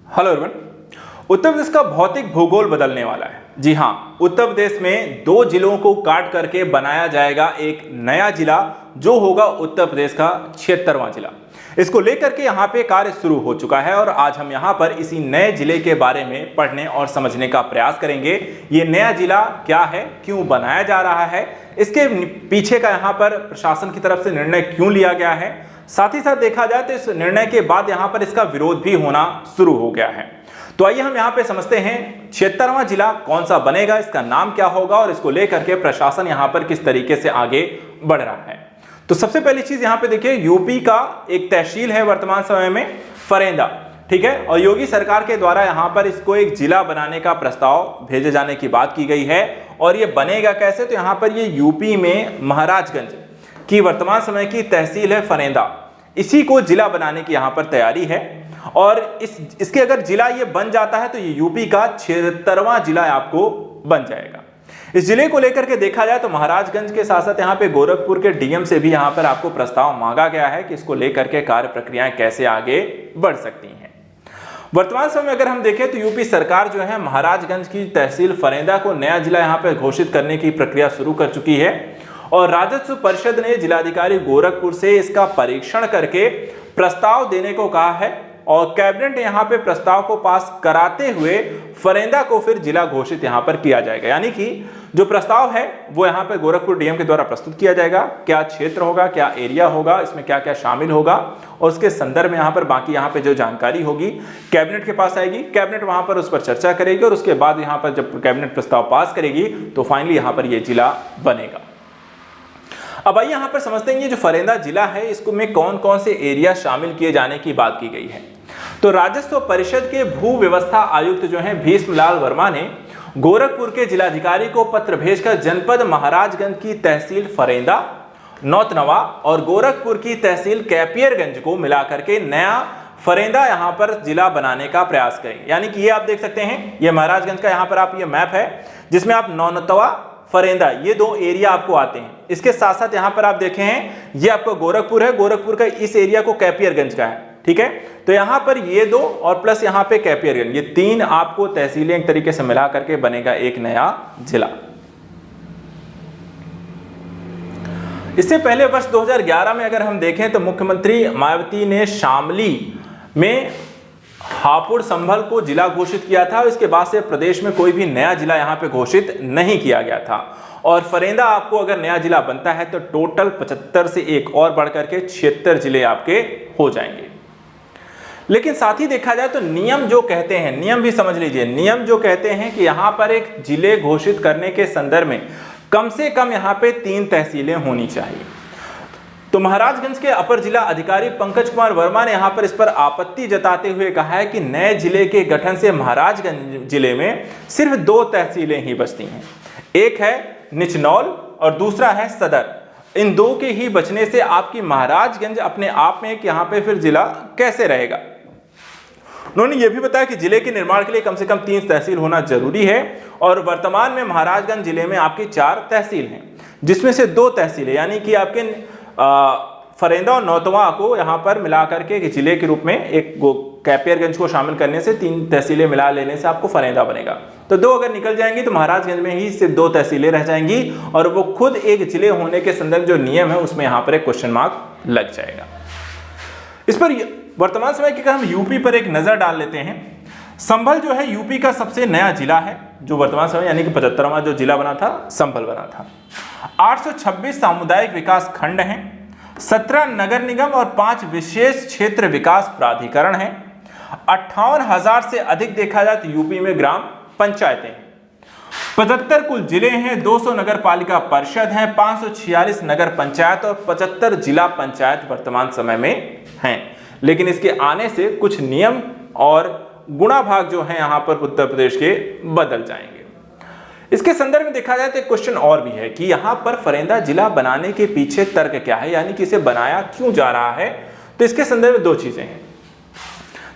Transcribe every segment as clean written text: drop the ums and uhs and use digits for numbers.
Hello everyone. Uttar Pradesh का भौतिक भूगोल बदलने वाला है। जी हाँ, उत्तर प्रदेश में 2 जिलों को काट करके बनाया जाएगा एक नया जिला, जो होगा उत्तर प्रदेश का 76वां जिला। इसको लेकर के यहाँ पे कार्य शुरू हो चुका है और आज हम यहाँ पर इसी नए जिले के बारे में पढ़ने और समझने का प्रयास करेंगे। ये नया जिला क्या है, क्यों बनाया जा रहा है, इसके पीछे का यहाँ पर प्रशासन की तरफ से निर्णय क्यों लिया गया है, साथ ही साथ देखा जाए तो इस निर्णय के बाद यहाँ पर इसका विरोध भी होना शुरू हो गया है। तो आइए हम यहाँ पे समझते हैं 76वां जिला कौन सा बनेगा, इसका नाम क्या होगा और इसको लेकर के प्रशासन यहाँ पर किस तरीके से आगे बढ़ रहा है। तो सबसे पहली चीज यहाँ पे देखिए, यूपी का एक तहसील है वर्तमान समय में फरेंदा, ठीक है, और योगी सरकार के द्वारा यहाँ पर इसको एक जिला बनाने का प्रस्ताव भेजे जाने की बात की गई है। और ये बनेगा कैसे, तो यहाँ पर ये यूपी में महाराजगंज की वर्तमान समय की तहसील है फरेंदा, इसी को जिला बनाने की यहाँ पर तैयारी है। और इसके अगर जिला ये बन जाता है तो ये यूपी का 76वां जिला आपको बन जाएगा। इस जिले को लेकर के देखा जाए तो महाराजगंज के साथ साथ यहाँ पे गोरखपुर के डीएम से भी यहाँ पर आपको प्रस्ताव मांगा गया है कि इसको लेकर के कार्य प्रक्रियाएं कैसे आगे बढ़ सकती हैं। वर्तमान समय में अगर हम देखें तो यूपी सरकार जो है महाराजगंज की तहसील फरेंदा को नया जिला यहाँ पे घोषित करने की प्रक्रिया शुरू कर चुकी है और राजस्व परिषद ने जिलाधिकारी गोरखपुर से इसका परीक्षण करके प्रस्ताव देने को कहा है और कैबिनेट ने यहाँ पे प्रस्ताव को पास कराते हुए फरेंदा को फिर जिला घोषित यहाँ पर किया जाएगा। यानी कि जो प्रस्ताव है वो यहाँ पे गोरखपुर डीएम के द्वारा प्रस्तुत किया जाएगा, क्या क्षेत्र होगा, क्या एरिया होगा, इसमें क्या क्या शामिल होगा और उसके संदर्भ में यहाँ पर बाकी यहाँ पे जो जानकारी होगी कैबिनेट के पास आएगी। कैबिनेट वहां पर उस पर चर्चा करेगी और उसके बाद यहाँ पर जब कैबिनेट प्रस्ताव पास करेगी तो फाइनली यहाँ पर ये जिला बनेगा। अब आइए यहाँ पर समझते हैं ये जो फरेंदा जिला है इसको में कौन कौन से एरिया शामिल किए जाने की बात की गई है। तो राजस्व परिषद के भू व्यवस्था आयुक्त जो हैं भीष्मलाल वर्मा ने गोरखपुर के जिलाधिकारी को पत्र भेजकर जनपद महाराजगंज की तहसील फरेंदा, नौतनवा और गोरखपुर की तहसील कैपियरगंज को मिलाकर के नया फरेंदा यहाँ पर जिला बनाने का प्रयास करें। यानी कि ये आप देख सकते हैं, ये महाराजगंज का यहाँ पर आप ये मैप है जिसमें आप नौतनवा फरेंदा ये 2 एरिया आपको आते हैं। इसके साथ साथ यहाँ पर आप देखें हैं ये आपको गोरखपुर है, गोरखपुर का इस एरिया को कैपियरगंज का है, ठीक है। तो यहाँ पर ये 2 और प्लस यहाँ पे कैपियरगंज, ये 3 आपको तहसीलें एक तरीके से मिला करके बनेगा एक नया जिला। इससे पहले वर्ष 2011 में अगर हम देखें तो मुख्यमंत्री मायावती ने शामली में हापुड़ संभल को जिला घोषित किया था। इसके बाद से प्रदेश में कोई भी नया जिला यहाँ पे घोषित नहीं किया गया था और फरेंदा आपको अगर नया जिला बनता है तो टोटल 75 से एक और बढ़कर के 76 जिले आपके हो जाएंगे। लेकिन साथ ही देखा जाए तो नियम जो कहते हैं, नियम भी समझ लीजिए, नियम जो कहते हैं कि यहाँ पर एक जिले घोषित करने के संदर्भ में कम से कम यहाँ पे 3 तहसीलें होनी चाहिए। तो महाराजगंज के अपर जिला अधिकारी पंकज कुमार वर्मा ने यहाँ पर इस पर आपत्ति जताते हुए कहा है कि नए जिले के गठन से महाराजगंज जिले में सिर्फ 2 तहसीलें ही बचती हैं, एक है निचनौल और दूसरा है सदर। इन 2 के ही बचने से आपकी महाराजगंज अपने आप में एक यहाँ पे फिर जिला कैसे रहेगा। उन्होंने ये भी बताया कि जिले के निर्माण के लिए कम से कम 3 तहसील होना जरूरी है और वर्तमान में महाराजगंज जिले में आपकी 4 तहसील हैं, जिसमें से 2 तहसीलें यानी कि आपके फरेंदा और नौतवा को यहाँ पर मिला करके जिले के रूप में एक कैपियरगंज को शामिल करने से 3 तहसीलें मिला लेने से आपको फरेंदा बनेगा। तो 2 अगर निकल जाएंगी तो महाराजगंज में ही सिर्फ 2 तहसीलें रह जाएंगी और वो खुद एक जिले होने के संदर्भ जो नियम है उसमें यहाँ पर एक क्वेश्चन मार्क लग जाएगा। इस पर वर्तमान समय की हम यूपी पर एक नजर डाल लेते हैं। संभल जो है यूपी का सबसे नया जिला है जो वर्तमान समय यानी कि 75वां जो जिला बना था संभल बना था। 826 सामुदायिक विकास खंड हैं, 17 नगर निगम और 5 विशेष क्षेत्र विकास प्राधिकरण हैं, 58,000 से अधिक देखा जाए तो यूपी में ग्राम पंचायतें हैं, 75 कुल जिले हैं, 200 नगर पालिका परिषद हैं, 546 नगर पंचायत और 75 जिला पंचायत वर्तमान समय में हैं। लेकिन इसके आने से कुछ नियम और गुणा भाग जो है यहाँ पर उत्तर प्रदेश के बदल जाएंगे। इसके संदर्भ में देखा जाए तो एक क्वेश्चन और भी है कि यहाँ पर फरेंदा जिला बनाने के पीछे तर्क क्या है, यानी कि इसे बनाया क्यों जा रहा है। तो इसके संदर्भ में 2 चीजें हैं।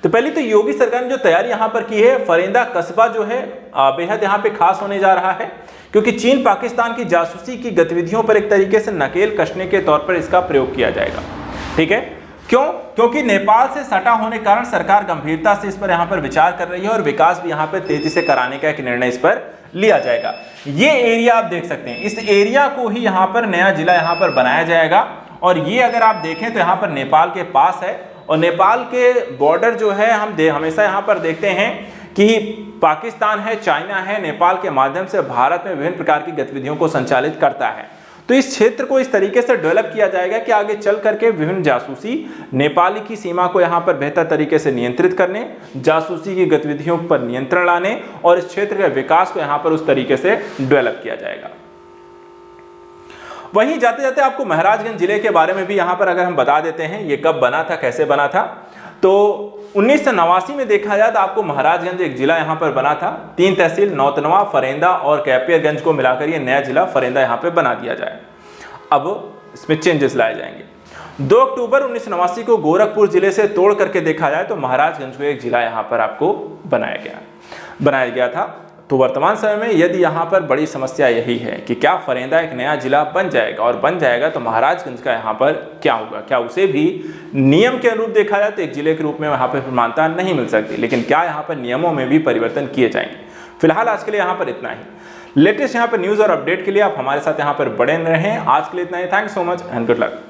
तो पहली तो योगी सरकार ने जो तैयारी यहाँ पर की है, फरेंदा कस्बा जो है बेहद यहाँ पे खास होने जा रहा है क्योंकि चीन पाकिस्तान की जासूसी की गतिविधियों पर एक तरीके से नकेल कसने के तौर पर इसका प्रयोग किया जाएगा, ठीक है। क्यों? क्योंकि नेपाल से सटा होने के कारण सरकार गंभीरता से इस पर यहाँ पर विचार कर रही है और विकास भी यहाँ पर तेजी से कराने का एक निर्णय इस पर लिया जाएगा। ये एरिया आप देख सकते हैं, इस एरिया को ही यहाँ पर नया जिला यहाँ पर बनाया जाएगा। और ये अगर आप देखें तो यहाँ पर नेपाल के पास है और नेपाल के बॉर्डर जो है हम हमेशा यहाँ पर देखते हैं कि पाकिस्तान है, चाइना है, नेपाल के माध्यम से भारत में विभिन्न प्रकार की गतिविधियों को संचालित करता है। तो इस क्षेत्र को इस तरीके से डेवलप किया जाएगा कि आगे चल करके विभिन्न जासूसी नेपाली की सीमा को यहाँ पर बेहतर तरीके से नियंत्रित करने, जासूसी की गतिविधियों पर नियंत्रण लाने और इस क्षेत्र के विकास को यहाँ पर उस तरीके से डेवलप किया जाएगा। वहीं जाते जाते आपको महाराजगंज जिले के बारे में भी यहाँ पर अगर हम बता देते हैं, ये कब बना था, कैसे बना था। तो 1989 में देखा जाए तो आपको महाराजगंज एक जिला यहाँ पर बना था। 3 तहसील नौतनवा, फरेंदा और कैपियरगंज को मिलाकर ये नया जिला फरेंदा यहाँ पे बना दिया जाए। अब इसमें चेंजेस लाए जाएंगे। 2 अक्टूबर 1989 को गोरखपुर जिले से तोड़ करके देखा जाए तो महाराजगंज को एक जिला यहाँ पर आपको बनाया गया था। तो वर्तमान समय में यदि यहाँ पर बड़ी समस्या यही है कि क्या फरेंदा एक नया जिला बन जाएगा, और बन जाएगा तो महाराजगंज का यहाँ पर क्या होगा, क्या उसे भी नियम के अनुरूप देखा जाए तो एक जिले के रूप में यहाँ पर मान्यता नहीं मिल सकती, लेकिन क्या यहाँ पर नियमों में भी परिवर्तन किए जाएंगे। फिलहाल आज के लिए यहाँ पर इतना ही। लेटेस्ट यहाँ पर न्यूज़ और अपडेट के लिए आप हमारे साथ यहाँ पर बने रहें। आज के लिए इतना ही। Thank you so much and good luck.